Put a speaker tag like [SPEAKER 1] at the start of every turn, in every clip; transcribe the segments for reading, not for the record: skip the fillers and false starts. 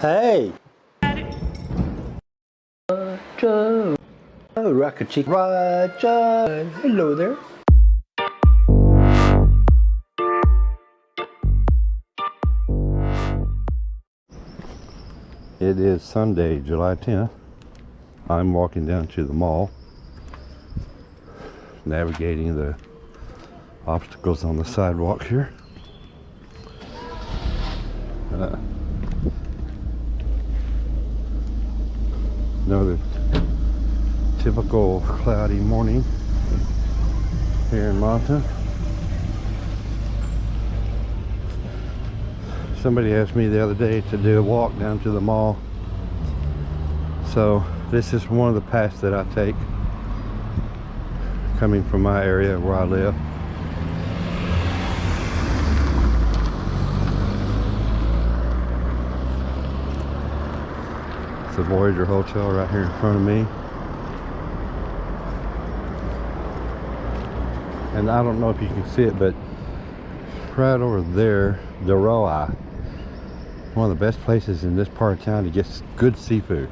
[SPEAKER 1] Hey! Roger! Oh, Rocket Chick Roger! Hello there! It is Sunday, July 10th. I'm walking down to the mall, navigating the obstacles on the sidewalk here. Another typical cloudy morning here in Manta. Somebody asked me the other day to do a walk down to the mall, so this is one of the paths that I take coming from my area where I live. It's the Voyager Hotel right here in front of me. And I don't know if you can see it, but right over there, the Roa, one of the best places in this part of town to get good seafood.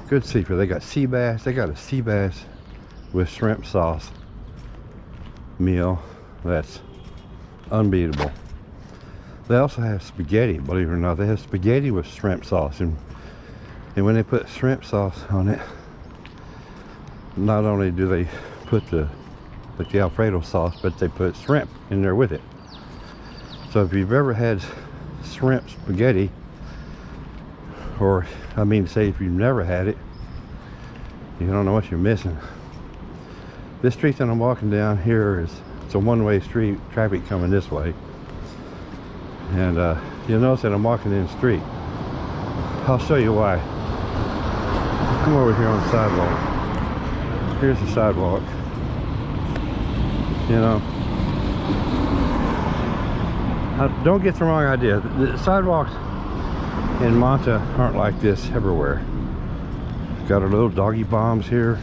[SPEAKER 1] Good seafood. They got sea bass. They got a sea bass with shrimp sauce meal that's unbeatable. They also have spaghetti, believe it or not. They have spaghetti with shrimp sauce, and when they put shrimp sauce on it, not only do they put the Alfredo sauce, but they put shrimp in there with it. So if you've ever had shrimp spaghetti, or I mean to say if you've never had it, you don't know what you're missing. This street that I'm walking down here it's a one-way street, traffic coming this way. And you'll notice that I'm walking in the street. I'll show you why. Come over here on the sidewalk. Here's the sidewalk. You know, don't get the wrong idea. The sidewalks in Manta aren't like this everywhere. Got our little doggy bombs here.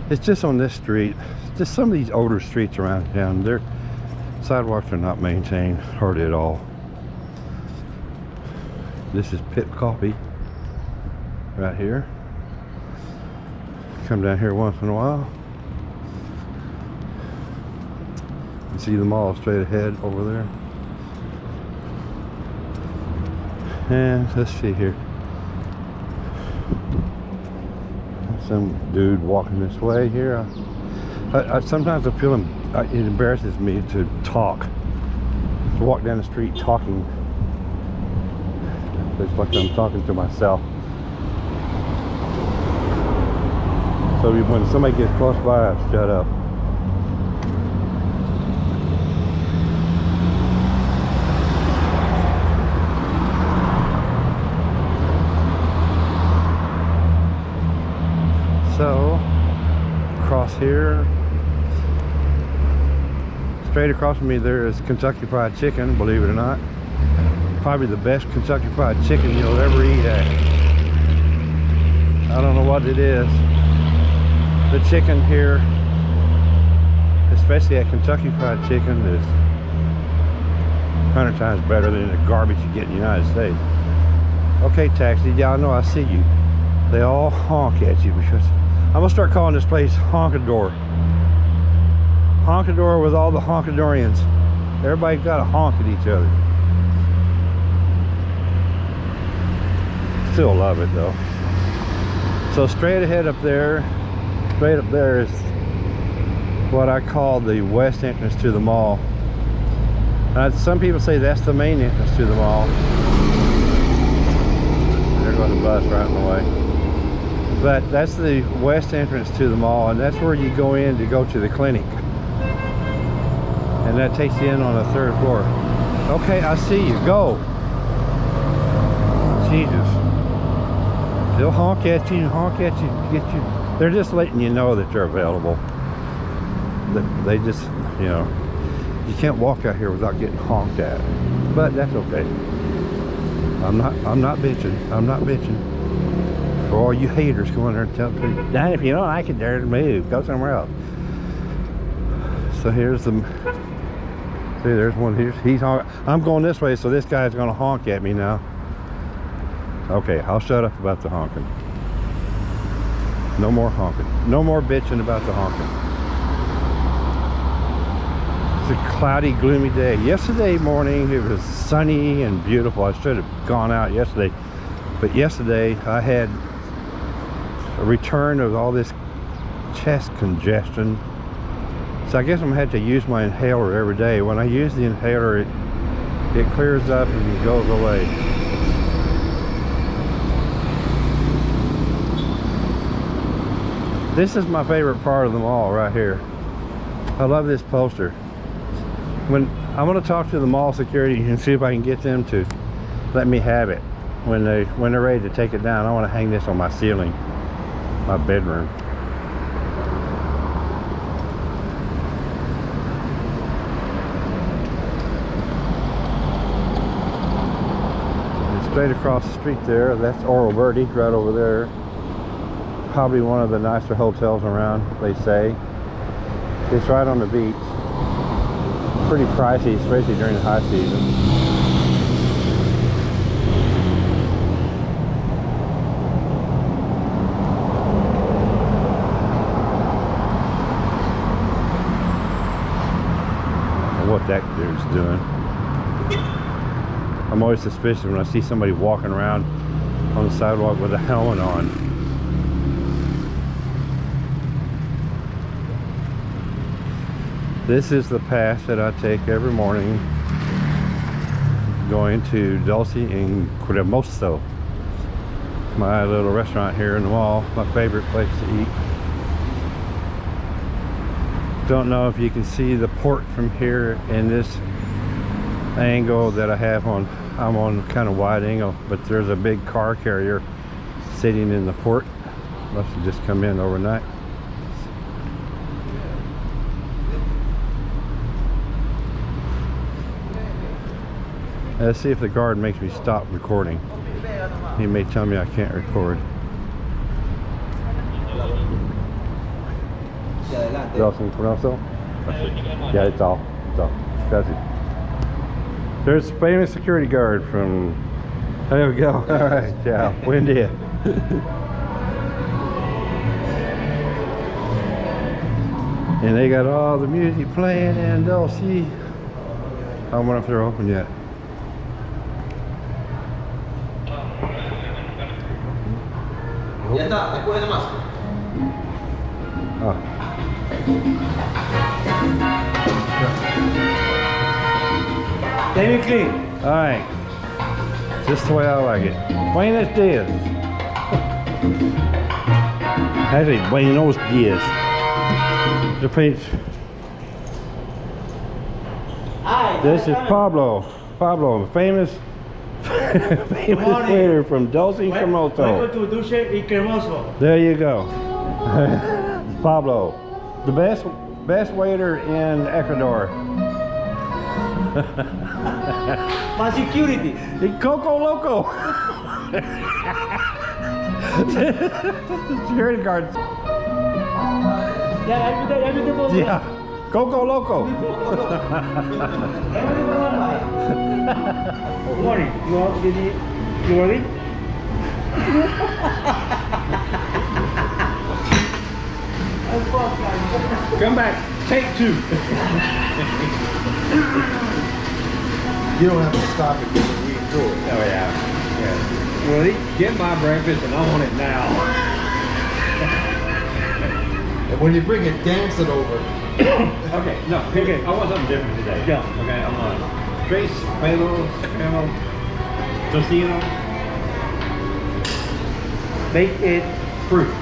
[SPEAKER 1] It's just on this street. Just some of these older streets around town, their sidewalks are not maintained hardly at all. This is Pit Coffee right here. Come down here once in a while. You see the mall straight ahead over there. And let's see here. Some dude walking this way here. I sometimes I feel it embarrasses me to walk down the street talking. It's like I'm talking to myself. So when somebody gets close by, I shut up. So, across here, straight across from me there is Kentucky Fried Chicken, believe it or not. Probably the best Kentucky Fried Chicken you'll ever eat at. I don't know what it is. The chicken here, especially at Kentucky Fried Chicken, is 100 times better than the garbage you get in the United States. Okay, taxi, y'all know I see you. They all honk at you because I'm gonna start calling this place Honkador. Honkador with all the Honkadorians. Everybody got to honk at each other. Still love it though. So straight ahead up there, is what I call the west entrance to the mall. Some people say that's the main entrance to the mall. There goes the bus right in the way. But that's the west entrance to the mall, and that's where you go in to go to the clinic. And that takes you in on the 3rd floor. Okay, I see you. Go. Jesus. They'll honk at you, get you. They're just letting you know that they're available. They just, you know, you can't walk out here without getting honked at. But that's okay. I'm not bitching. I'm not bitching. For all you haters, go in there and tell people, "Dang, if you don't like it, dare to move. Go somewhere else." So here's the See, there's one here. He's honk. I'm going this way, so this guy's gonna honk at me now. Okay, I'll shut up about the honking. No more honking. No more bitching about the honking. It's a cloudy, gloomy day. Yesterday morning, it was sunny and beautiful. I should have gone out yesterday. But yesterday, I had a return of all this chest congestion. So I guess I'm gonna have to use my inhaler every day. When I use the inhaler, it clears up and it goes away. This is my favorite part of them all right here. I love this poster. When I'm gonna talk to the mall security and see if I can get them to let me have it. When they're ready to take it down, I want to hang this on my ceiling, my bedroom. And straight across the street there, that's Oro Verde right over there. Probably one of the nicer hotels around, they say. It's right on the beach. Pretty pricey, especially during the high season. What that dude's doing. I'm always suspicious when I see somebody walking around on the sidewalk with a helmet on. This is the path that I take every morning going to Dulce Cremoso, my little restaurant here in the mall, my favorite place to eat. Don't know if you can see the port from here in this angle that I have on. I'm on kind of wide angle, but there's a big car carrier sitting in the port. Must have just come in overnight. Let's see if the guard makes me stop recording. He may tell me I can't record. Dulce Cremoso? Yeah, it's all. That's it. There's a famous security guard from... There we go. All right, ciao. Buen dia. And they got all the music playing in Dulce. I don't know if they're open yet.
[SPEAKER 2] Ya está, después de más.
[SPEAKER 1] Oh.
[SPEAKER 2] Let me clean.
[SPEAKER 1] All right, just the way I like it. Buenos dias. Actually, buenos dias. The page. This is Pablo. Pablo, famous waiter from Dulce Cremoso.
[SPEAKER 3] Welcome to Dulce Cremoso.
[SPEAKER 1] There you go. Pablo, the best waiter in Ecuador.
[SPEAKER 3] My security.
[SPEAKER 1] Coco Loco. Security guards.
[SPEAKER 3] Yeah, everything.
[SPEAKER 1] Yeah, Coco Loco.
[SPEAKER 3] Good morning. You ready?
[SPEAKER 1] Come back. Take two.
[SPEAKER 2] You don't have to stop it because we do it.
[SPEAKER 1] Oh yeah. Well, get my breakfast and I want it now.
[SPEAKER 2] And when you bring it, dance it over.
[SPEAKER 1] Okay, no, okay. I want something different today.
[SPEAKER 3] Yeah.
[SPEAKER 1] Okay, I'm on Trace, Pelo, Camel, Tocino.
[SPEAKER 3] Make it
[SPEAKER 1] Fruit.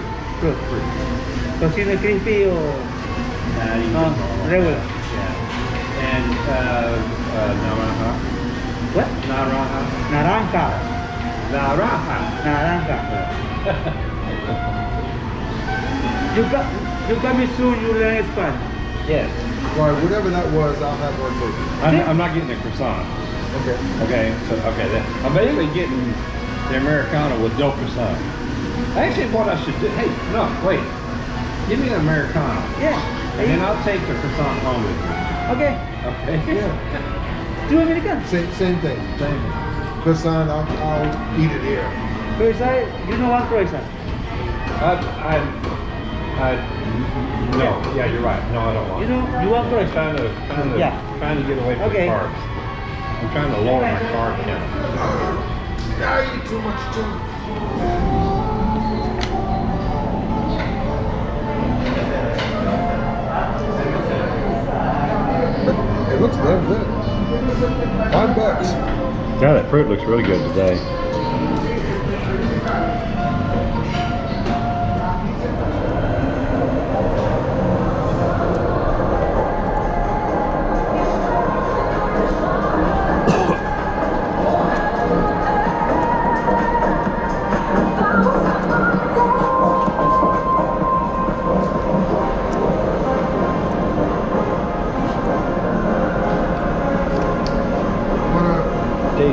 [SPEAKER 3] tocino crispy or regular.
[SPEAKER 1] Yeah. And naranja.
[SPEAKER 3] What?
[SPEAKER 1] Naranja.
[SPEAKER 3] Naranja. You got me soon. You learn Spanish.
[SPEAKER 1] Yes.
[SPEAKER 2] Right, whatever that was, I'll have one for you.
[SPEAKER 1] I'm not getting a croissant.
[SPEAKER 2] Okay.
[SPEAKER 1] Okay, so I'm basically getting the Americano with no croissant. Actually, what I should do? Hey, no, wait. Give me an Americano.
[SPEAKER 3] Yeah.
[SPEAKER 1] And then I'll take the croissant home with me.
[SPEAKER 3] Okay.
[SPEAKER 1] Okay.
[SPEAKER 2] Yeah.
[SPEAKER 3] Two American.
[SPEAKER 2] Same thing.
[SPEAKER 1] Same.
[SPEAKER 2] Croissant, I'll eat it here.
[SPEAKER 3] Croissant, you know one croissant?
[SPEAKER 1] No. Yeah, you're right. No, I don't want.
[SPEAKER 3] You know, you want
[SPEAKER 1] I'm
[SPEAKER 3] croissant?
[SPEAKER 1] trying to get away from
[SPEAKER 3] Okay.
[SPEAKER 1] the carbs. I'm trying to lower my carb count.
[SPEAKER 2] I eat too much too. It looks damn good. $5.
[SPEAKER 1] Yeah, that fruit looks really good today.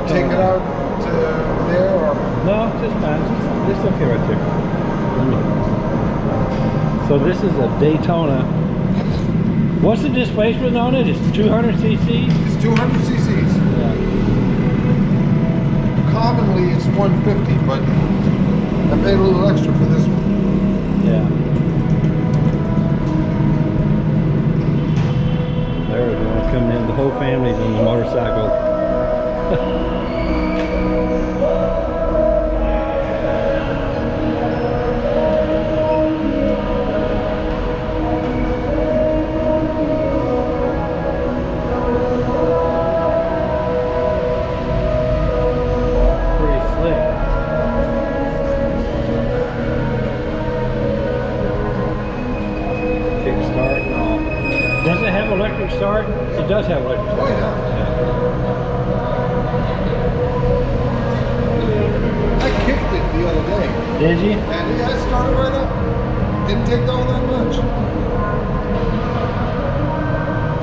[SPEAKER 2] Take it out to there or
[SPEAKER 1] No, just fine. It's okay right there. So this is a Daytona. What's the displacement on it? It's 200 cc's?
[SPEAKER 2] it's 200 cc's.
[SPEAKER 1] Yeah.
[SPEAKER 2] Commonly it's 150, but I paid a little extra for this one.
[SPEAKER 1] Yeah. There's one coming in. The whole family's on the motorcycle. Pretty slick. Kick start and all. Does it have electric start? It does have electric start.
[SPEAKER 2] Oh, yeah. I kicked it the other day,
[SPEAKER 1] Did you?
[SPEAKER 2] and yeah, it started right up. Didn't take all that much.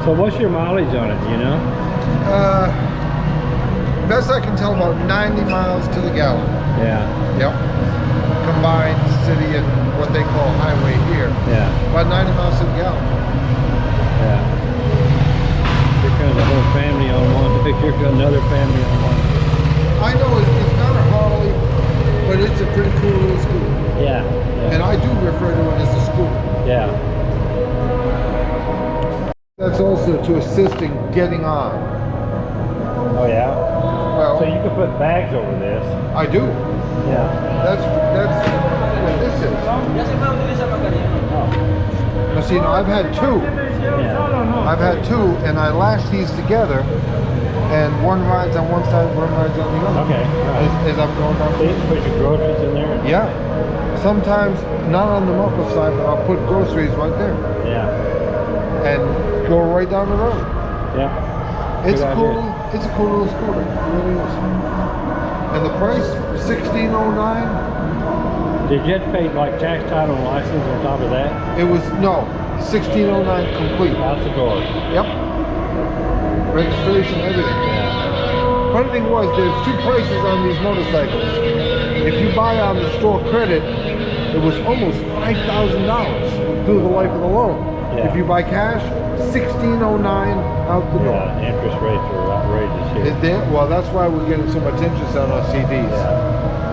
[SPEAKER 1] So what's your mileage on it, do you know?
[SPEAKER 2] Best I can tell, about 90 miles to the gallon.
[SPEAKER 1] Yeah,
[SPEAKER 2] Yep. Combined city and what they call highway here.
[SPEAKER 1] yeah,
[SPEAKER 2] About 90 miles to the gallon.
[SPEAKER 1] yeah. Here comes a whole family on one. Here comes another family on one.
[SPEAKER 2] I know it's not a Harley, but it's a pretty cool little scooter.
[SPEAKER 1] Yeah,
[SPEAKER 2] And
[SPEAKER 1] yeah,
[SPEAKER 2] I do refer to it as a scooter.
[SPEAKER 1] yeah.
[SPEAKER 2] That's also to assist in getting on.
[SPEAKER 1] Oh yeah?
[SPEAKER 2] Well,
[SPEAKER 1] So you can put bags over this.
[SPEAKER 2] I do.
[SPEAKER 1] Yeah.
[SPEAKER 2] That's what this is.
[SPEAKER 1] Oh,
[SPEAKER 2] Now see, I've had two.
[SPEAKER 1] yeah.
[SPEAKER 2] I've had two, and I lash these together, and one rides on one side, one rides on the other.
[SPEAKER 1] Okay, all right.
[SPEAKER 2] As I'm going down.
[SPEAKER 1] So you can put your groceries in there?
[SPEAKER 2] Yeah. Sometimes not on the muffler side, but I'll put groceries right there
[SPEAKER 1] Yeah,
[SPEAKER 2] and go right down the road.
[SPEAKER 1] yeah.
[SPEAKER 2] It's
[SPEAKER 1] Good
[SPEAKER 2] cool.
[SPEAKER 1] idea.
[SPEAKER 2] It's a cool little scooter. It really is. And the price, $16.09.
[SPEAKER 1] Did you have to pay like tax, title, and license on top of that?
[SPEAKER 2] It was no $16.09 complete.
[SPEAKER 1] Out the door.
[SPEAKER 2] Yep. Registration, everything.
[SPEAKER 1] Yeah.
[SPEAKER 2] Funny thing was, there's two prices on these motorcycles. If you buy on the store credit, it was almost $5,000 through the life of the loan.
[SPEAKER 1] Yeah.
[SPEAKER 2] If you buy cash, $16.09 out the door.
[SPEAKER 1] Yeah, interest rates are outrageous here.
[SPEAKER 2] Well, that's why we're getting so much interest on our CDs.
[SPEAKER 1] Yeah.